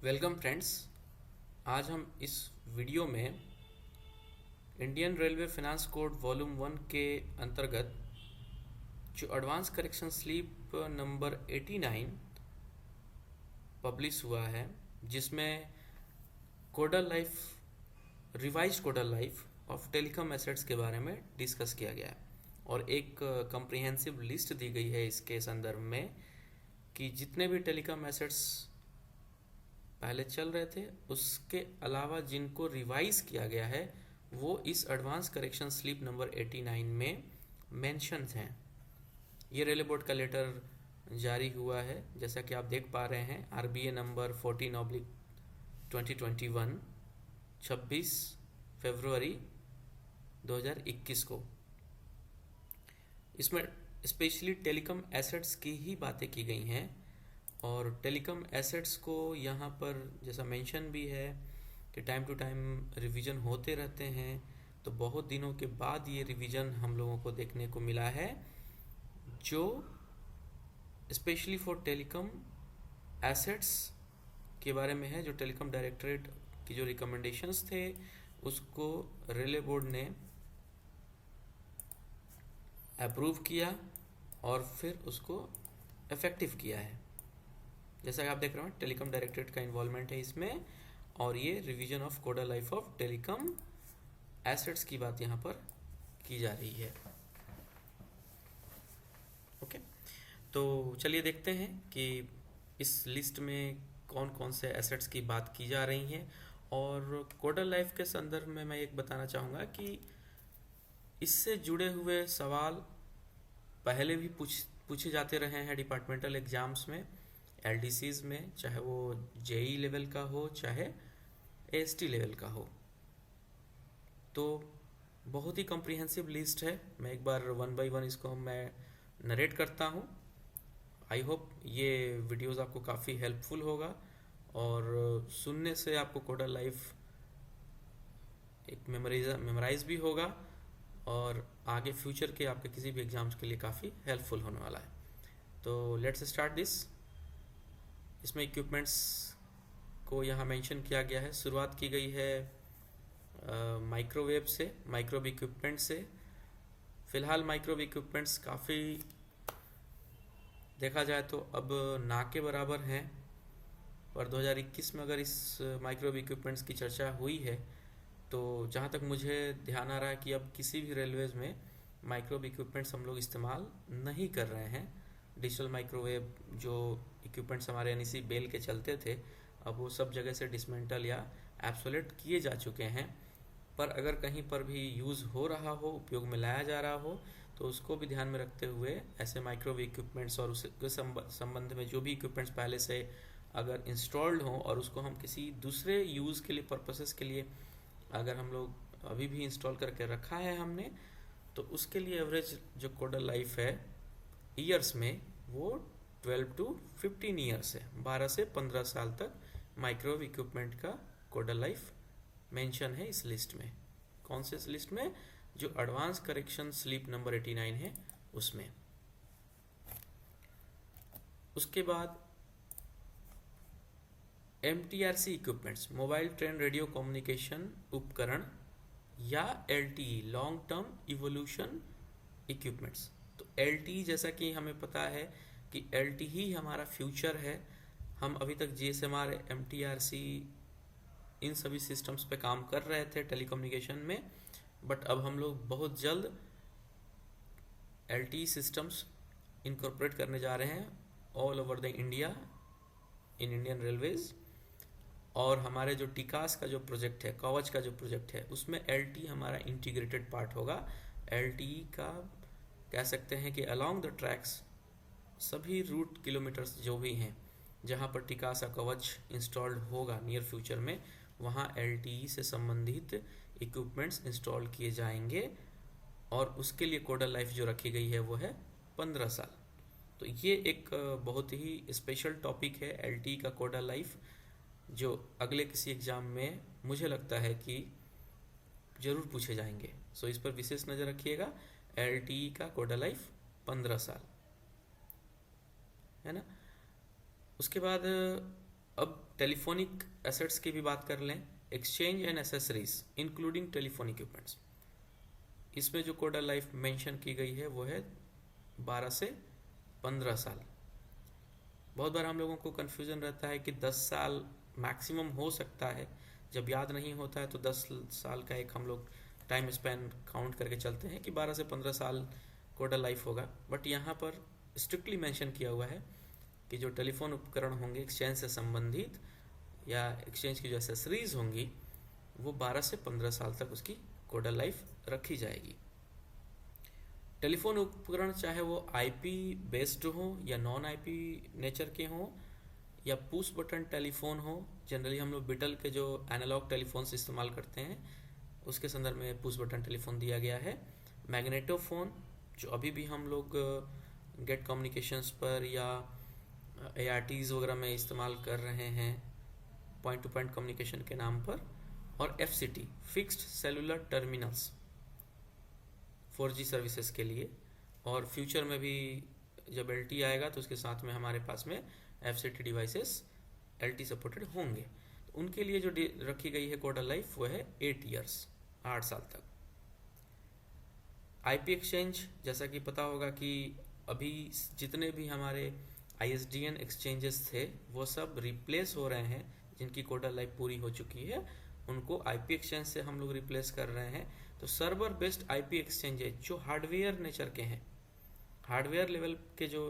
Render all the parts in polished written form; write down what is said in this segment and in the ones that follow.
Welcome friends. आज हम इस वीडियो में Indian railway finance code volume 1 के अंतर्गत जो advance correction slip number 89 publish हुआ है, जिसमें कोडल life revised codal life of telecom assets के बारे में डिस्कस किया गया है और एक कम्प्रिहेंसिव लिस्ट दी गई है इसके संदर्भ में कि जितने भी टेलीकॉम एसेट्स पहले चल रहे थे उसके अलावा जिनको रिवाइज किया गया है वो इस एडवांस करेक्शन स्लिप नंबर 89 में मेंशन हैं। ये रेलवे बोर्ड का लेटर जारी हुआ है, जैसा कि आप देख पा रहे हैं, आरबीए नंबर 14/2021 26 फरवरी 2021 को। इसमें स्पेशली टेलीकॉम एसेट्स की ही बातें की गई हैं और टेलीकॉम एसेट्स को यहाँ पर जैसा मेंशन भी है कि टाइम टू टाइम रिवीजन होते रहते हैं। तो बहुत दिनों के बाद ये रिवीजन हम लोगों को देखने को मिला है, जो स्पेशली फॉर टेलीकॉम एसेट्स के बारे में है। जो टेलीकॉम डायरेक्टरेट की जो रिकमेंडेशंस थे उसको रेलवे बोर्ड ने अप्रूव किया और फिर उसको इफेक्टिव किया है। जैसा कि आप देख रहे हो, टेलीकॉम डायरेक्टरेट का इन्वॉल्वमेंट है इसमें और ये revision of codal life of telecom assets की बात यहाँ पर की जा रही है। ओके, तो चलिए देखते हैं कि इस लिस्ट में कौन कौन से एसेट्स की बात की जा रही है। और कोडल लाइफ के संदर्भ में मैं एक बताना चाहूँगा कि इससे जुड़े हुए सवाल पहले भी पूछे जाते रहे हैं डिपार्टमेंटल एग्जाम्स में, एलडीसीज में, चाहे वो जेई लेवल का हो चाहे एएसटी लेवल का हो। तो बहुत ही कॉम्प्रिहेंसिव लिस्ट है। मैं एक बार वन बाय वन इसको मैं नरेट करता हूँ। आई होप ये वीडियोस आपको काफ़ी हेल्पफुल होगा और सुनने से आपको कोडल लाइफ एक मेमोराइज भी होगा और आगे फ्यूचर के आपके किसी भी एग्जाम्स के लिए काफ़ी हेल्पफुल होने वाला है। तो लेट्स स्टार्ट दिस। इसमें इक्विपमेंट्स को यहाँ मेंशन किया गया है। शुरुआत की गई है माइक्रोवेव से, माइक्रोवेव इक्विपमेंट से। फ़िलहाल माइक्रोवेव इक्विपमेंट्स काफ़ी देखा जाए तो अब ना के बराबर हैं, पर 2021 में अगर इस माइक्रोवेव इक्विपमेंट्स की चर्चा हुई है तो जहाँ तक मुझे ध्यान आ रहा है कि अब किसी भी रेलवेज़ में माइक्रोवेव इक्विपमेंट्स हम लोग इस्तेमाल नहीं कर रहे हैं। डिजिटल माइक्रोवेव जो इक्विपमेंट्स हमारे एनईसी बेल के चलते थे, अब वो सब जगह से डिसमेंटल या एब्सोलेट किए जा चुके हैं। पर अगर कहीं पर भी यूज़ हो रहा हो, उपयोग में लाया जा रहा हो, तो उसको भी ध्यान में रखते हुए ऐसे माइक्रोवेव इक्विपमेंट्स और उसके संबंध में जो भी इक्विपमेंट्स पहले से अगर इंस्टॉल्ड हों और उसको हम किसी दूसरे यूज़ के लिए, पर्पसेस के लिए अगर हम लोग अभी भी इंस्टॉल करके रखा है हमने, तो उसके लिए एवरेज जो कोडल लाइफ है ईयर्स में वो 12 to 15 ईयर्स है। 12 से 15 साल तक माइक्रोवेव इक्विपमेंट का कोडल लाइफ मेंशन है इस लिस्ट में। कौन से इस लिस्ट में? जो एडवांस करेक्शन स्लिप नंबर 89 है उसमें। उसके बाद MTRC equipments, mobile train radio communication उपकरण, या LTE, long term evolution equipments. तो LTE जैसा कि हमें पता है कि LTE ही हमारा फ्यूचर है। हम अभी तक GSMR, MTRC इन सभी सिस्टम्स पे काम कर रहे थे टेलीकम्युनिकेशन में, बट अब हम लोग बहुत जल्द LTE सिस्टम्स इनकॉर्पोरेट करने जा रहे हैं all over the India in Indian railways. और हमारे जो टिकास का जो प्रोजेक्ट है, कवच का जो प्रोजेक्ट है, उसमें LTE हमारा इंटीग्रेटेड पार्ट होगा। LTE का कह सकते हैं कि अलोंग द ट्रैक्स सभी रूट किलोमीटर्स जो भी हैं जहां पर टिकास का कवच इंस्टॉल्ड होगा नियर फ्यूचर में, वहां LTE से संबंधित इक्विपमेंट्स इंस्टॉल किए जाएंगे और उसके लिए कोडल लाइफ जो रखी गई है वो है 15 साल। तो ये एक बहुत ही स्पेशल टॉपिक है LTE का कोडल लाइफ, जो अगले किसी एग्ज़ाम में मुझे लगता है कि ज़रूर पूछे जाएंगे। सो इस पर विशेष नज़र रखिएगा। LTE का कोडल लाइफ 15 साल है ना। उसके बाद अब टेलीफोनिक एसेट्स की भी बात कर लें। Exchange and accessories including telephone equipments, इसमें जो कोडा लाइफ मेंशन की गई है वो है 12 से 15 साल। बहुत बार हम लोगों को कन्फ्यूज़न रहता है कि 10 साल मैक्सिमम हो सकता है, जब याद नहीं होता है तो 10 साल का एक हम लोग टाइम स्पैन काउंट करके चलते हैं कि 12 से 15 साल कोडा लाइफ होगा। बट यहाँ पर स्ट्रिक्टली मेंशन किया हुआ है कि जो टेलीफोन उपकरण होंगे एक्सचेंज से संबंधित या एक्सचेंज की जो एसेसरीज होंगी वो 12 से 15 साल तक उसकी कोडा लाइफ रखी जाएगी। टेलीफोन उपकरण चाहे वो आईपी बेस्ड हो या नॉन आईपी नेचर के हों या पुश बटन टेलीफोन हो, जनरली हम लोग बिटल के जो एनालॉग टेलीफोन्स इस्तेमाल करते हैं उसके संदर्भ में पुश बटन टेलीफोन दिया गया है। मैग्नेटोफोन जो अभी भी हम लोग गेट कम्युनिकेशंस पर या एआरटीज वगैरह में इस्तेमाल कर रहे हैं पॉइंट टू पॉइंट कम्युनिकेशन के नाम पर, और FCT fixed cellular terminals 4G services के लिए, और फ्यूचर में भी जब LTE आएगा तो उसके साथ में हमारे पास में FCT डिवाइसेस LTE सपोर्टेड होंगे। तो उनके लिए जो रखी गई है कोडा लाइफ वो है 8 ईयर्स, 8 साल तक। आईपी एक्सचेंज जैसा कि पता होगा कि अभी जितने भी हमारे ISDN एक्सचेंजेस थे वो सब रिप्लेस हो रहे हैं, जिनकी कोडा लाइफ पूरी हो चुकी है उनको आईपी एक्सचेंज से हम लोग रिप्लेस कर रहे हैं। तो सर्वर बेस्ड आईपी एक्सचेंजेज जो हार्डवेयर नेचर के हैं, हार्डवेयर लेवल के जो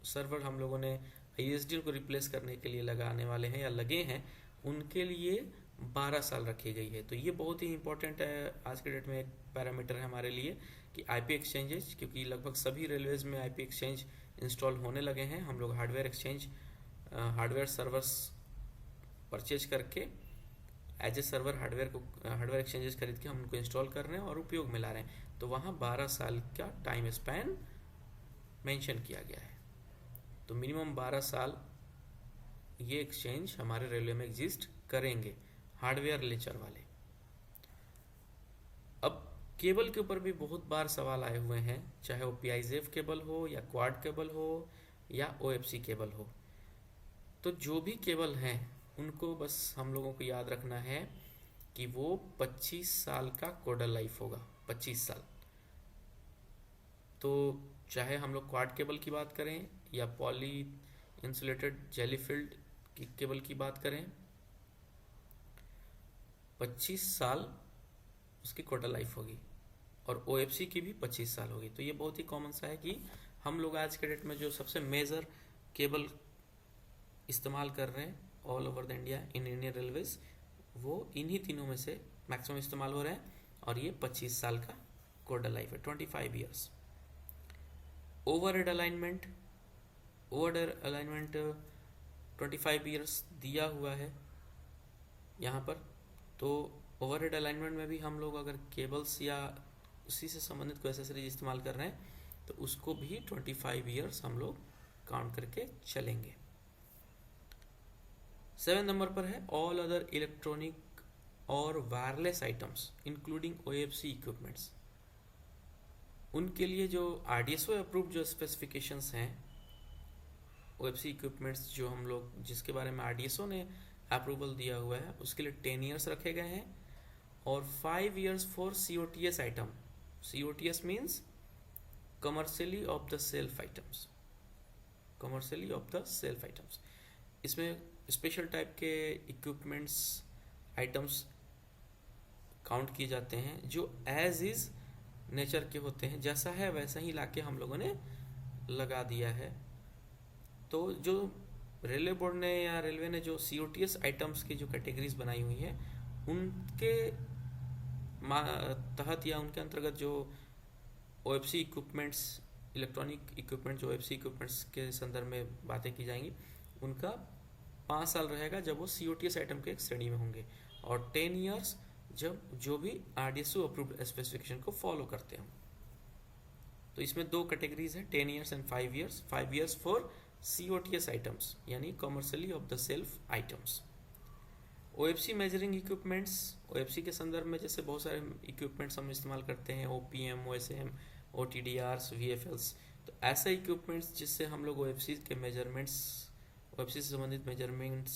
सर्वर हम लोगों ने ISDN को रिप्लेस करने के लिए लगाने वाले हैं या लगे हैं, उनके लिए 12 साल रखी गई है। तो ये बहुत ही इंपॉर्टेंट है आज के डेट में, एक पैरामीटर है हमारे लिए कि आईपी एक्सचेंजेज, क्योंकि लगभग सभी रेलवेज में आईपी एक्सचेंज इंस्टॉल होने लगे हैं। हम लोग hardware exchange, hardware servers purchase करके as a server hardware exchanges खरीद के हम उनको इंस्टॉल कर रहे हैं और उपयोग में ला रहे हैं। तो वहाँ 12 साल का टाइम स्पैन मेंशन किया गया है। तो मिनिमम 12 साल ये एक्सचेंज हमारे रेलवे में एग्जिस्ट करेंगे, हार्डवेयर लेचर वाले। अब केबल के ऊपर भी बहुत बार सवाल आए हुए हैं, चाहे वो PIZF केबल हो या क्वाड केबल हो या OFC केबल हो। तो जो भी केबल हैं उनको बस हम लोगों को याद रखना है कि वो 25 साल का कोडा लाइफ होगा, 25 साल। तो चाहे हम लोग क्वाड केबल की बात करें या पॉली इंसुलेटेड जेली फिल्ड की केबल की बात करें, 25 साल उसकी कोडा लाइफ होगी, और OFC की भी 25 साल होगी। तो ये बहुत ही कॉमन सा है कि हम लोग आज के डेट में जो सबसे मेजर केबल इस्तेमाल कर रहे हैं all over the India in Indian railways, वो इन्हीं तीनों में से मैक्सिमम इस्तेमाल हो रहे हैं, और ये 25 साल का कोडा लाइफ है, 25 ईयर्स। ओवरहेड अलाइनमेंट 25 ईयर्स दिया हुआ है यहाँ पर। तो ओवरहेड अलाइनमेंट में भी हम लोग अगर केबल्स या उसी से संबंधित कोई एसेसरीज इस्तेमाल कर रहे हैं तो उसको भी 25 ईयर्स हम लोग काउंट करके चलेंगे। 7 नंबर पर है ऑल अदर इलेक्ट्रॉनिक और wireless items including OFC equipments. उनके लिए जो RDSO अप्रूव्ड जो स्पेसिफिकेशंस हैं, OFC इक्विपमेंट्स जो हम लोग जिसके बारे में RDSO ने अप्रूवल दिया हुआ है, उसके लिए 10 ईयर्स रखे गए हैं, और 5 years for COTS item. COTS means commercially off the shelf items, commercially off the shelf items. इसमें स्पेशल टाइप के इक्विपमेंट्स आइटम्स काउंट किए जाते हैं जो एज इज नेचर के होते हैं, जैसा है वैसा ही लाके हम लोगों ने लगा दिया है। तो जो रेलवे बोर्ड ने या रेलवे ने जो COTS आइटम्स की जो कैटेगरीज बनाई हुई हैं उनके तहत या उनके अंतर्गत जो OFC इक्विपमेंट्स, इलेक्ट्रॉनिक इक्विपमेंट जो OFC इक्विपमेंट्स के संदर्भ में बातें की जाएंगी, उनका 5 साल रहेगा जब वो COTS आइटम के एक श्रेणी में होंगे, और 10 ईयर्स जब जो भी RDSO अप्रूव्ड स्पेसिफिकेशन को फॉलो करते हों। तो इसमें 2 कैटेगरीज हैं, 10 years and 5 years. 5 years for COTS items यानी commercially off the shelf items. OFC measuring equipments, OFC के संदर्भ में जैसे बहुत सारे इक्विपमेंट्स हम इस्तेमाल करते हैं, OPM, OSM, OTDRs, VFLs। तो ऐसे इक्विपमेंट्स जिससे हम लोग OFC के मेजरमेंट्स, OFC से संबंधित मेजरमेंट्स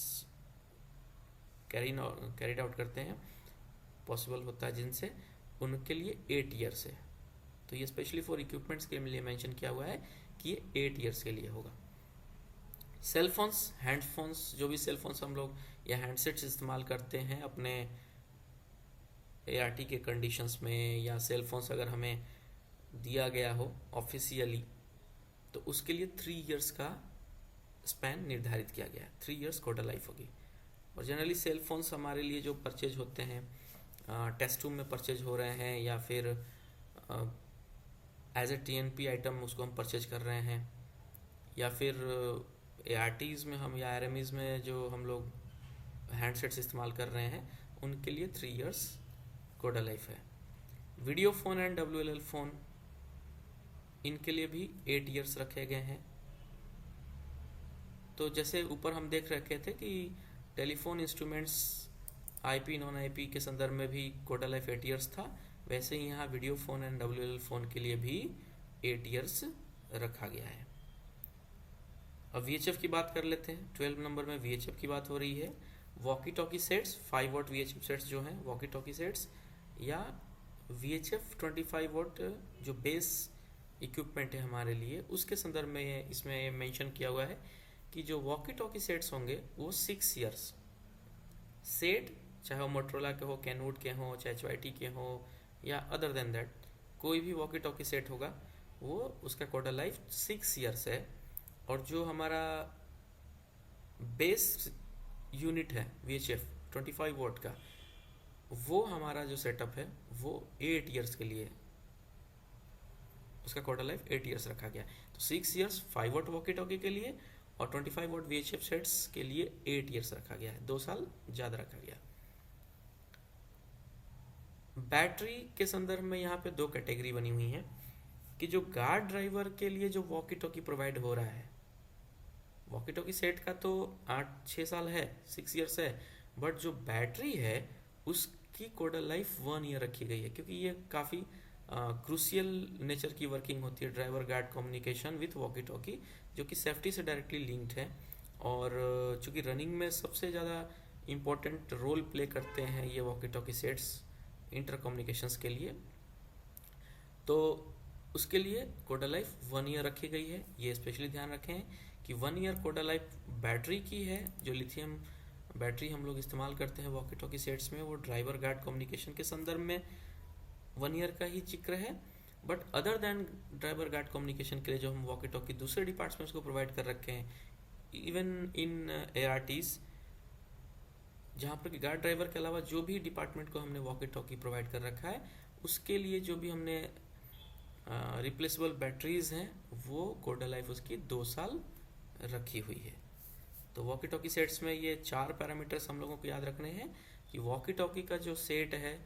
कैरीड आउट करते हैं, पॉसिबल होता है जिनसे, उनके लिए 8 ईयर्स है। तो ये स्पेशली फॉर इक्विपमेंट्स के लिए मेंशन किया हुआ है कि ये 8 ईयर्स के लिए होगा। सेल फोन्स, हैंड फोन्स, जो भी सेल फोन्स हम लोग या हैंडसेट्स इस्तेमाल करते हैं अपने ART के कंडीशंस में, या सेल फोन्स अगर हमें दिया गया हो ऑफिशियली, तो उसके लिए 3 ईयर्स का स्पैन निर्धारित किया गया है। 3 ईयर्स कोडा लाइफ होगी। और जनरली सेल फोन्स हमारे लिए जो परचेज होते हैं, टेस्ट रूम में परचेज हो रहे हैं, या फिर एज ए TNP आइटम उसको हम परचेज कर रहे हैं, या फिर ARTs में हम या RMEs में जो हम लोग हैंडसेट्स इस्तेमाल कर रहे हैं, उनके लिए 3 ईयर्स कोडा लाइफ है। Video phone and WLL phone, इनके लिए भी 8 ईयर्स रखे गए हैं। तो जैसे ऊपर हम देख रखे थे कि telephone instruments IP non IP के संदर्भ में भी कोडा लाइफ 8 ईयर्स था, वैसे ही यहाँ video phone and WLL phone के लिए भी 8 ईयर्स रखा गया है। अब VHF की बात कर लेते हैं। 12 नंबर में VHF की बात हो रही है। Walkie talkie sets, 5 what VHF sets जो हैं वॉकी टॉकी सेट्स, या VHF 25 वॉट जो बेस इक्विपमेंट है हमारे लिए, उसके संदर्भ में इसमें मेंशन किया हुआ है कि जो वॉकी टॉकी सेट्स होंगे वो 6 ईयर्स सेट, चाहे वो मोटरोला के हो, कैनवुड के हो, चाहे HYT के हो, या अदर देन दैट कोई भी वॉकी टॉकी सेट होगा, वो उसका कोडा लाइफ 6 ईयर्स है। और जो हमारा बेस यूनिट है VHF 25 वॉट का, वो हमारा जो सेटअप है वो 8 ईयर्स के लिए, उसका क्वार्टर लाइफ 8 ईयर्स रखा गया। तो 6 ईयर्स 5 वॉट वॉकी टॉकी के लिए, और 25 वॉट VHF सेट्स के लिए 8 ईयर्स रखा गया है, 2 साल ज़्यादा रखा गया। बैटरी के संदर्भ में यहाँ पे 2 कैटेगरी बनी हुई है कि जो गार्ड ड्राइवर के लिए जो वॉकी टॉकी प्रोवाइड हो रहा है, वॉकी टॉकी सेट का तो 8-6 साल है, 6 ईयर्स है, बट जो बैटरी है उसकी कोडा लाइफ 1 ईयर रखी गई है, क्योंकि ये काफ़ी क्रूशियल नेचर की वर्किंग होती है, driver guard communication with walkie talkie, जो कि सेफ्टी से डायरेक्टली लिंक्ड है। और चूँकि रनिंग में सबसे ज़्यादा इम्पोर्टेंट रोल प्ले करते हैं ये walkie talkie sets inter communications के लिए, तो उसके लिए कोडा लाइफ 1 ईयर रखी गई है। ये स्पेशली ध्यान रखें कि 1 ईयर कोडा लाइफ बैटरी की है। जो लिथियम बैटरी हम लोग इस्तेमाल करते हैं वॉकी टॉकी सेट्स में, वो ड्राइवर गार्ड कम्युनिकेशन के संदर्भ में 1 ईयर का ही जिक्र है। But other than driver guard communication के लिए जो हम वॉकी टॉकी दूसरे डिपार्टमेंट्स को प्रोवाइड कर रखे हैं, इवन इन ARTs, जहाँ पर कि गार्ड ड्राइवर के अलावा जो भी डिपार्टमेंट को हमने वॉकी टॉकी प्रोवाइड कर रखा है, उसके लिए जो भी हमने रिप्लेसेबल बैटरीज हैं, वो कोडा लाइफ उसकी 2 साल रखी हुई है। तो वॉकी टॉकी सेट्स में ये 4 पैरामीटर्स हम लोगों को याद रखने हैं कि वॉकी टॉकी का जो सेट है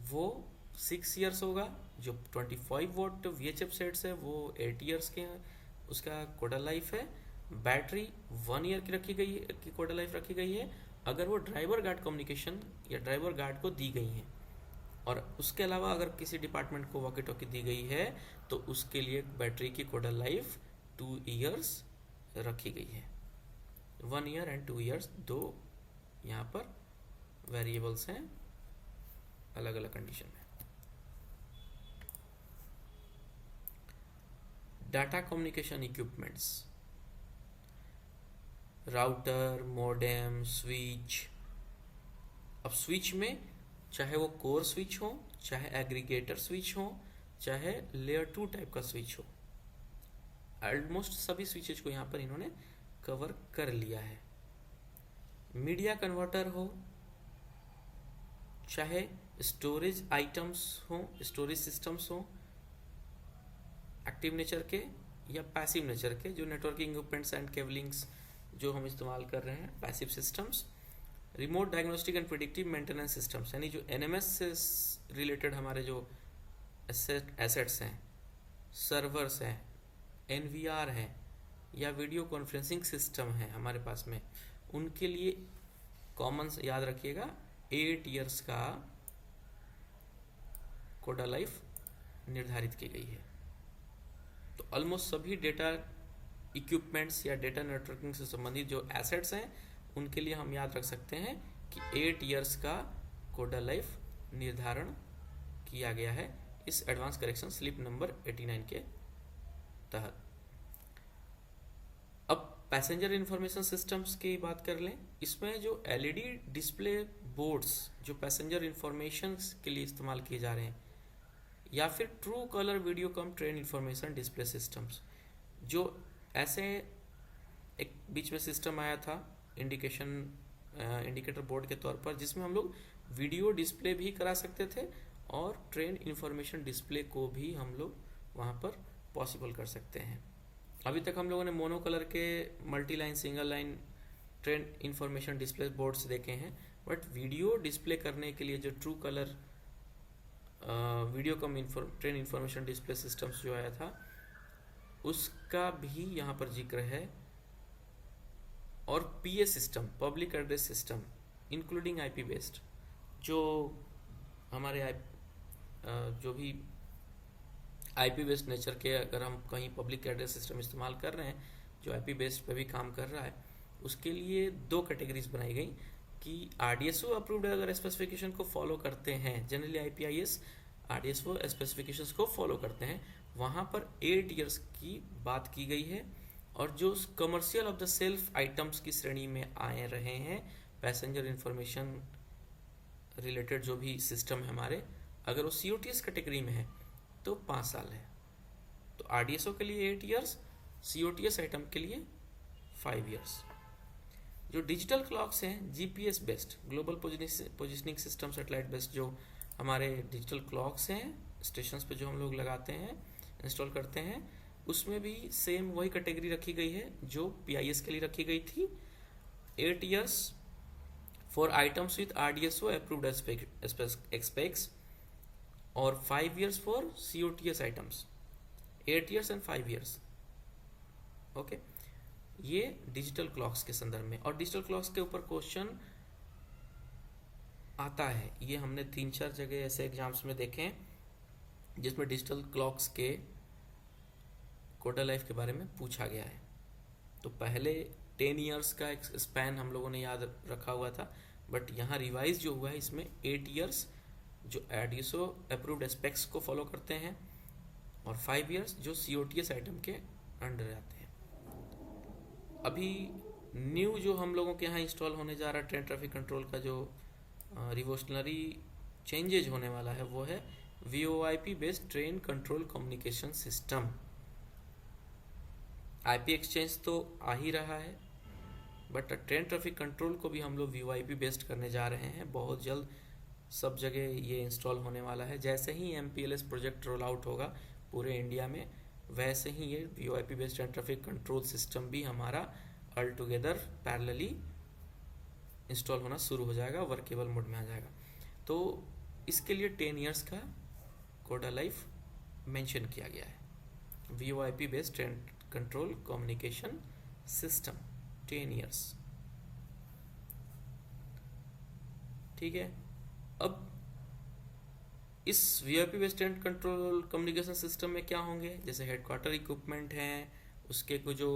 वो 6 ईयर्स होगा, जो 25 वॉट VHF सेट्स है वो 8 ईयर्स के उसका कोडा लाइफ है। बैटरी 1 ईयर की रखी गई है, की कोडा लाइफ रखी गई है, अगर वो ड्राइवर गार्ड कम्युनिकेशन या ड्राइवर गार्ड को दी गई हैं। और उसके अलावा अगर किसी डिपार्टमेंट को वॉकी टॉकी दी गई है तो उसके लिए बैटरी की कोडा लाइफ 2 ईयर्स रखी गई है। 1 ईयर एंड 2 ईयर्स, 2 यहाँ पर वेरिएबल्स हैं अलग अलग कंडीशन में। Data communication equipments, router, modem, switch. अब स्विच में चाहे वो कोर स्विच हो, चाहे एग्रीगेटर स्विच हो, चाहे लेयर 2 टाइप का स्विच हो, ऑलमोस्ट सभी स्विचेज को यहाँ पर इन्होंने कवर कर लिया है। मीडिया कन्वर्टर हो, चाहे स्टोरेज आइटम्स हो, स्टोरेज सिस्टम्स हो, एक्टिव नेचर के या पैसिव नेचर के, जो नेटवर्किंग इक्विपमेंट्स एंड केबलिंग्स जो हम इस्तेमाल कर रहे हैं, passive systems. Remote diagnostic and predictive maintenance systems, यानी जो NMS से रिलेटेड हमारे जो एसेट्स हैं, सर्वर्स हैं, NVR हैं, या वीडियो कॉन्फ्रेंसिंग सिस्टम है हमारे पास में, उनके लिए कॉमन याद रखिएगा 8 ईयर्स का कोडा लाइफ निर्धारित की गई है। तो ऑलमोस्ट सभी डेटा इक्विपमेंट्स या डेटा नेटवर्किंग से संबंधित जो एसेट्स हैं उनके लिए हम याद रख सकते हैं कि 8 इयर्स का कोडा लाइफ निर्धारण किया गया है इस एडवांस करेक्शन स्लिप नंबर 89 के तहत। अब पैसेंजर इंफॉर्मेशन सिस्टम्स की बात कर लें। इसमें जो एलईडी डिस्प्ले बोर्ड्स जो पैसेंजर इंफॉर्मेशन के लिए इस्तेमाल किए जा रहे हैं, या फिर ट्रू कलर वीडियो कम ट्रेन इंफॉर्मेशन डिस्प्ले सिस्टम्स, जो ऐसे एक बीच में सिस्टम आया था इंडिकेटर बोर्ड के तौर पर, जिसमें हम लोग वीडियो डिस्प्ले भी करा सकते थे और ट्रेन इंफॉर्मेशन डिस्प्ले को भी हम लोग वहाँ पर पॉसिबल कर सकते हैं। अभी तक हम लोगों ने मोनो कलर के multi line, single line train information display boards देखे हैं, बट वीडियो डिस्प्ले करने के लिए जो ट्रू कलर वीडियो कम ट्रेन इंफॉर्मेशन डिस्प्ले सिस्टम्स जो आया था, उसका भी यहाँ पर जिक्र है। और PA system, public address system including IP based, जो हमारे जो भी आईपी बेस्ड नेचर के, अगर हम कहीं पब्लिक एड्रेस सिस्टम इस्तेमाल कर रहे हैं जो आईपी बेस्ड पे भी काम कर रहा है, उसके लिए 2 कैटेगरीज बनाई गई कि आरडीएसओ अप्रूव्ड अगर स्पेसिफिकेशन को फॉलो करते हैं, जनरली आईपीआईएस आरडीएसओ स्पेसिफिकेशंस को फॉलो करते हैं, वहाँ पर 8 इयर्स की बात की गई है। और जो commercial of the shelf items की श्रेणी में आए रहे हैं, पैसेंजर इंफॉर्मेशन रिलेटेड जो भी सिस्टम है हमारे, अगर वो सीओटीएस कैटेगरी में है तो 5 साल है। तो आरडीएसओ के लिए 8 इयर्स, सीओटीएस आइटम के लिए 5 इयर्स। जो डिजिटल क्लॉक्स हैं, GPS based, global positioning system satellite based, जो हमारे डिजिटल क्लॉक्स हैं स्टेशंस पे जो हम लोग लगाते हैं, इंस्टॉल करते हैं, उसमें भी सेम वही कैटेगरी रखी गई है जो पीआईएस के लिए रखी गई थी। 8 years for items with RDSO approved specs और 5 years for COTS items. 8 years and 5 years. Okay, ये डिजिटल क्लॉक्स के संदर्भ में। और डिजिटल क्लॉक्स के ऊपर क्वेश्चन आता है, ये हमने 3-4 जगह ऐसे एग्जाम्स में देखे हैं जिसमें डिजिटल क्लॉक्स के कोडा लाइफ के बारे में पूछा गया है। तो पहले 10 इयर्स का एक स्पैन हम लोगों ने याद रखा हुआ था, बट यहाँ रिवाइज जो हुआ है इसमें 8 इयर्स जो आरडीएसओ अप्रूव्ड स्पेक्स को फॉलो करते हैं और 5 इयर्स जो सीओटीएस आइटम के अंडर आते हैं। अभी न्यू जो हम लोगों के यहाँ इंस्टॉल होने जा रहा है ट्रेन ट्रैफिक कंट्रोल का, जो रिवोल्यूशनरी चेंजेज होने वाला है, वो है VoIP based train control communication system. IP exchange तो आ ही रहा है, बट ट्रेन ट्रैफिक कंट्रोल को भी हम लोग वीओआईपी बेस्ड करने जा रहे हैं। बहुत जल्द सब जगह ये इंस्टॉल होने वाला है। जैसे ही एमपीएलएस प्रोजेक्ट रोल आउट होगा पूरे इंडिया में, वैसे ही ये VoIP based train traffic control system भी हमारा ऑल टुगेदर पैरेलली इंस्टॉल होना शुरू हो जाएगा, वर्केबल मोड में आ जाएगा। तो इसके लिए 10 इयर्स का कोडा लाइफ मेंशन किया गया है। VoIP based train control communication system 10 years. ठीक है, अब इस VIP based train control communication system में क्या होंगे, जैसे हेडक्वार्टर इक्विपमेंट हैं, उसके कुछ जो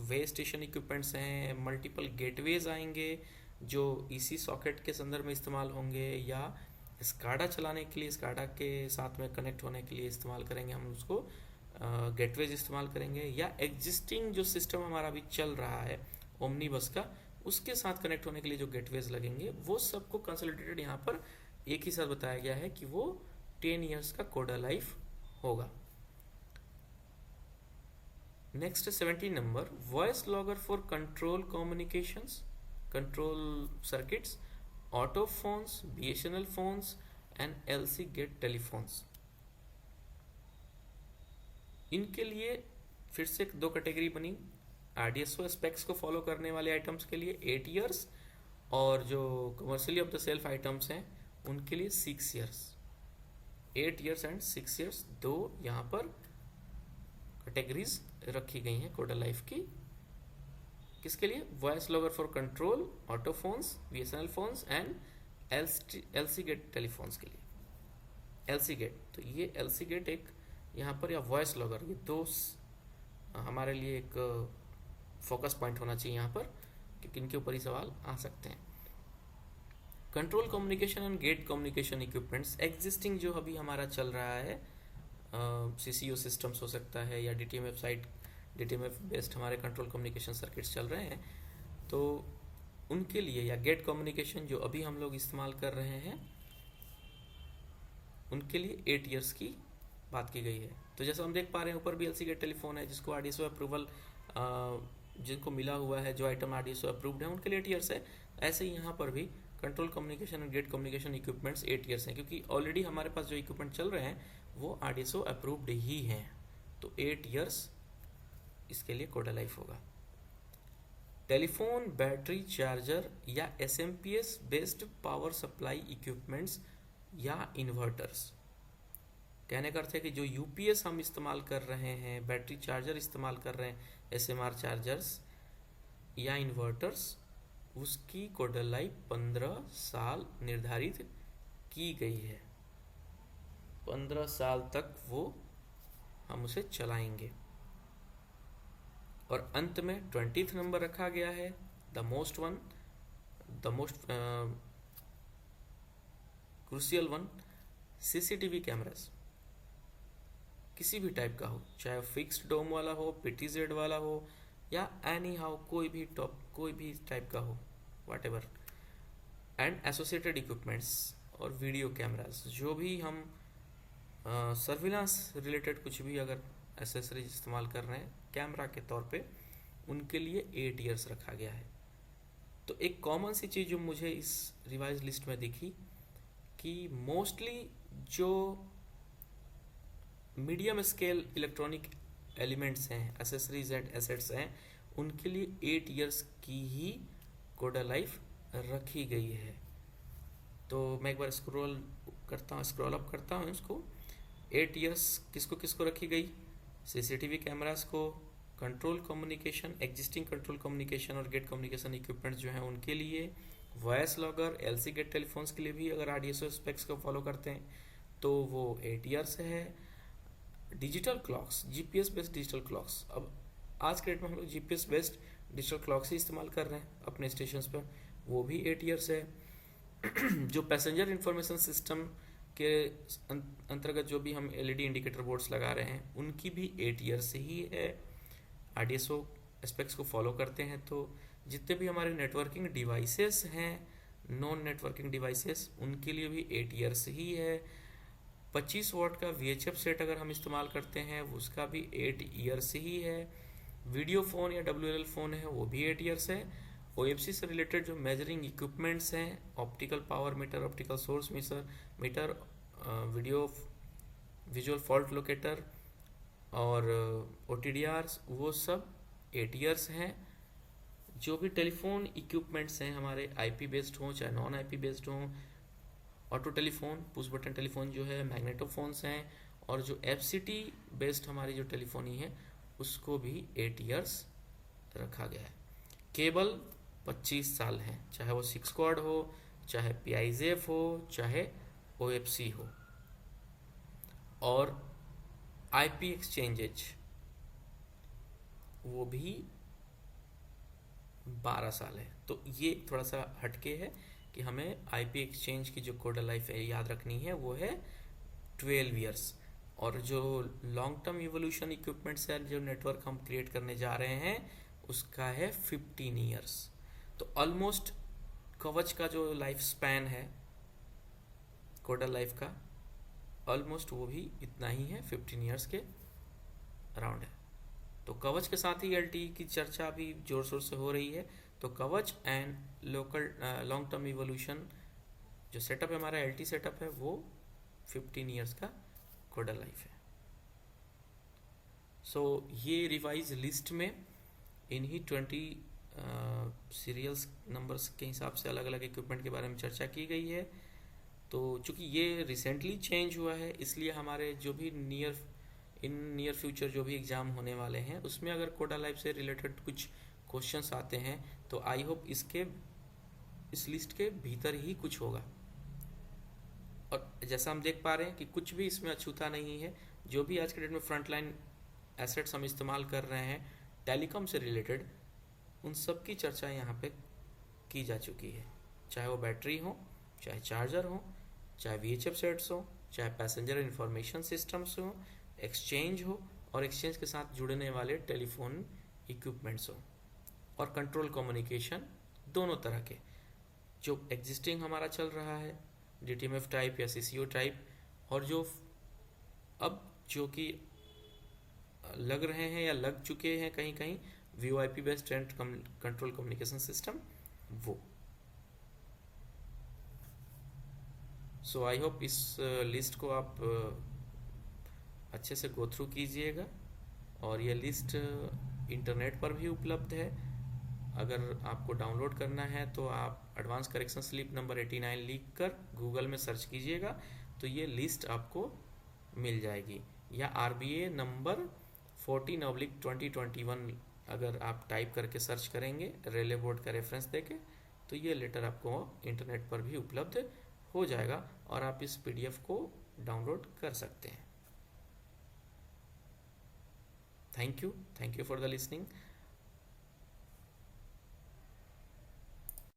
वे स्टेशन इक्विपमेंट्स हैं, मल्टीपल गेटवेज आएंगे जो ईसी सॉकेट के संदर्भ में इस्तेमाल होंगे, या स्काडा चलाने के लिए, स्काडा के साथ में कनेक्ट होने के लिए इस्तेमाल करेंगे हम उसको, गेटवेज इस्तेमाल करेंगे, या एग्जिस्टिंग जो सिस्टम हमारा अभी चल रहा है ओमनी बस का, उसके साथ कनेक्ट होने के लिए जो गेटवेज लगेंगे, वो सबको कंसोलिडेटेड यहाँ पर एक ही साथ बताया गया है कि वो 10 इयर्स का कोडा लाइफ होगा। Next 17 number, voice logger for control communications, control circuits, auto phones, BSNL phones and LC gate telephones. इनके लिए फिर से 2 कैटेगरी बनी। आरडीएसओ स्पेक्स को फॉलो करने वाले आइटम्स के लिए 8 इयर्स, और जो commercially off the shelf items हैं उनके लिए 6 इयर्स। 8 इयर्स एंड 6 इयर्स, 2 यहाँ पर कैटेगरीज रखी गई हैं कोडा लाइफ की। किसके लिए? Voice logger for control, auto phones, BSNL phones and LC gate telephones के लिए। एलसी गेट, तो ये एलसी गेट एक यहाँ पर, या वॉइस लॉगर, ये 2 हमारे लिए एक फोकस पॉइंट होना चाहिए यहाँ पर क्योंकि इनके ऊपर ही सवाल आ सकते हैं। Control communication and gate communication equipments existing जो अभी हमारा चल रहा है, सीसीओ सिस्टम्स हो सकता है या डीटीएमएफ साइट, डीटीएमएफ बेस्ड हमारे कंट्रोल कम्युनिकेशन सर्किट्स चल रहे हैं, तो उनके लिए या गेट कम्युनिकेशन जो अभी हम लोग इस्तेमाल कर रहे हैं उनके लिए 8 इयर्स की बात की गई है। तो जैसा हम देख पा रहे हैं ऊपर भी एलसी गेट टेलीफोन है जिसको आरडीएसओ अप्रूवल जिनको मिला हुआ है, जो आइटम आरडीएसओ अप्रूव्ड है उनके लिए 8 इयर्स है। ऐसे ही यहाँ पर भी control communication and gate communication equipments 8 years हैं, क्योंकि ऑलरेडी हमारे पास जो इक्विपमेंट चल रहे हैं वो आरडीएसओ अप्रूव्ड ही हैं, तो 8 इयर्स इसके लिए कोडा लाइफ होगा। टेलीफोन बैटरी चार्जर या SMPS based power supply equipments या इन्वर्टर्स, कहने का अर्थ है कि जो यूपीएस हम इस्तेमाल कर रहे हैं, बैटरी चार्जर इस्तेमाल कर रहे हैं, एसएमआर चार्जर्स या इन्वर्टर्स, उसकी कोडल लाइफ 15 साल निर्धारित की गई है। 15 साल तक वो हम उसे चलाएंगे। और अंत में 20th नंबर रखा गया है, the most crucial one, CCTV cameras किसी भी टाइप का हो, चाहे फिक्स्ड डोम वाला हो, पीटीजेड वाला हो, या एनी हाउ कोई भी टाइप का हो, what ever, and associated equipments और वीडियो कैमरास, जो भी हम सर्विलांस रिलेटेड कुछ भी अगर एसेसरीज इस्तेमाल कर रहे हैं कैमरा के तौर पे, उनके लिए 8 इयर्स रखा गया है। तो एक कॉमन सी चीज़ जो मुझे इस रिवाइज लिस्ट में दिखी कि मोस्टली जो मीडियम स्केल इलेक्ट्रॉनिक एलिमेंट्स हैं, एसेसरीज एंड एसेट्स हैं, उनके लिए 8 इयर्स की ही कोडा लाइफ रखी गई है। तो मैं एक बार स्क्रॉल अप करता हूँ इसको। 8 इयर्स किसको किसको रखी गई? सीसीटीवी कैमरास को, control communication, existing control communication और गेट कम्युनिकेशन इक्विपमेंट्स जो हैं उनके लिए, voice logger, LC gate telephones के लिए भी अगर आरडीएसओ स्पेक्स को फॉलो करते हैं तो वो 8 इयर्स है। Digital clocks, GPS based digital clocks, अब आज के डेट में हम लोग जीपीएस बेस्ड डिजिटल क्लॉक्स ही इस्तेमाल कर रहे हैं अपने स्टेशंस पर, वो भी 8 इयर्स है। जो पैसेंजर इंफॉर्मेशन सिस्टम के अंतर्गत जो भी हम एलईडी इंडिकेटर बोर्ड्स लगा रहे हैं उनकी भी 8 इयर्स से ही है, आरडीएसओ एस्पेक्ट्स को फॉलो करते हैं। तो जितने भी हमारे नेटवर्किंग डिवाइसेस हैं, नॉन नेटवर्किंग डिवाइसेस, उनके लिए भी 8 इयर्स ही है। 25 वॉट का VHF सेट अगर हम इस्तेमाल करते हैं उसका भी 8 इयर्स ही है। वीडियो फ़ोन या WLL फ़ोन है वो भी 8 इयर्स है। OFC से रिलेटेड जो मेजरिंग इक्विपमेंट्स हैं, optical power meter, optical source meter, visual fault locator और OTDRs, वो सब 8 इयर्स हैं। जो भी टेलीफोन इक्विपमेंट्स हैं हमारे, IP बेस्ड हों चाहे नॉन IP बेस्ड हों, auto telephone, push button telephone जो है, मैग्नेटोफोन्स हैं, और जो FCT बेस्ड हमारी जो टेलीफोनी है उसको भी 8 इयर्स रखा गया है। केबल 25 साल हैं, चाहे वो 6 क्वाड हो, चाहे PIZF हो, चाहे OFC हो। और IP एक्सचेंजेज वो भी 12 साल है। तो ये थोड़ा सा हटके है कि हमें IP एक्सचेंज की जो कोडा लाइफ है याद रखनी है वो है 12 इयर्स। और जो लॉन्ग टर्म इवोल्यूशन इक्विपमेंट्स है, जो नेटवर्क हम क्रिएट करने जा रहे हैं, उसका है 15 इयर्स। तो ऑलमोस्ट कवच का जो लाइफ स्पैन है कोडा लाइफ का, ऑलमोस्ट वो भी इतना ही है, 15 इयर्स के अराउंड है। तो कवच के साथ ही LTE की चर्चा भी जोर शोर से हो रही है। तो कवच and local long term evolution जो सेटअप है हमारा, LTE सेटअप है, वो 15 इयर्स का कोडा लाइफ है। सो ये रिवाइज लिस्ट में इन्हीं 20 सीरियल्स नंबर्स के हिसाब से अलग अलग इक्विपमेंट के बारे में चर्चा की गई है। तो चूँकि ये रिसेंटली चेंज हुआ है, इसलिए हमारे जो भी नियर फ्यूचर जो भी एग्ज़ाम होने वाले हैं उसमें अगर कोडा लाइफ से रिलेटेड कुछ क्वेश्चंस आते हैं तो आई होप इस लिस्ट के भीतर ही कुछ होगा। और जैसा हम देख पा रहे हैं कि कुछ भी इसमें अछूता नहीं है। जो भी आज के डेट में फ्रंटलाइन एसेट्स हम इस्तेमाल कर रहे हैं टेलीकॉम से रिलेटेड, उन सब की चर्चा यहाँ पे की जा चुकी है, चाहे वो बैटरी हो, चाहे चार्जर हो, चाहे VHF सेट्स हो, चाहे पैसेंजर इंफॉर्मेशन सिस्टम्स हो, एक्सचेंज हो, और एक्सचेंज के साथ जुड़ने वाले टेलीफोन इक्विपमेंट्स हो, और कंट्रोल कम्युनिकेशन दोनों तरह के, जो एग्जिस्टिंग हमारा चल रहा है DTMF टाइप या CCO टाइप, और जो अब जो कि लग रहे हैं या लग चुके हैं कहीं कहीं VoIP based trend control communication system, वो। सो आई होप इस लिस्ट को आप अच्छे से गो थ्रू कीजिएगा, और ये लिस्ट इंटरनेट पर भी उपलब्ध है। अगर आपको डाउनलोड करना है तो आप एडवांस करेक्शन स्लिप नंबर 89 लिख कर गूगल में सर्च कीजिएगा, तो ये लिस्ट आपको मिल जाएगी, या RBA नंबर 14/2021 अगर आप टाइप करके सर्च करेंगे रेलवे बोर्ड का रेफरेंस देके, तो ये लेटर आपको इंटरनेट पर भी उपलब्ध हो जाएगा, और आप इस PDF को डाउनलोड कर सकते हैं। Thank you for the listening.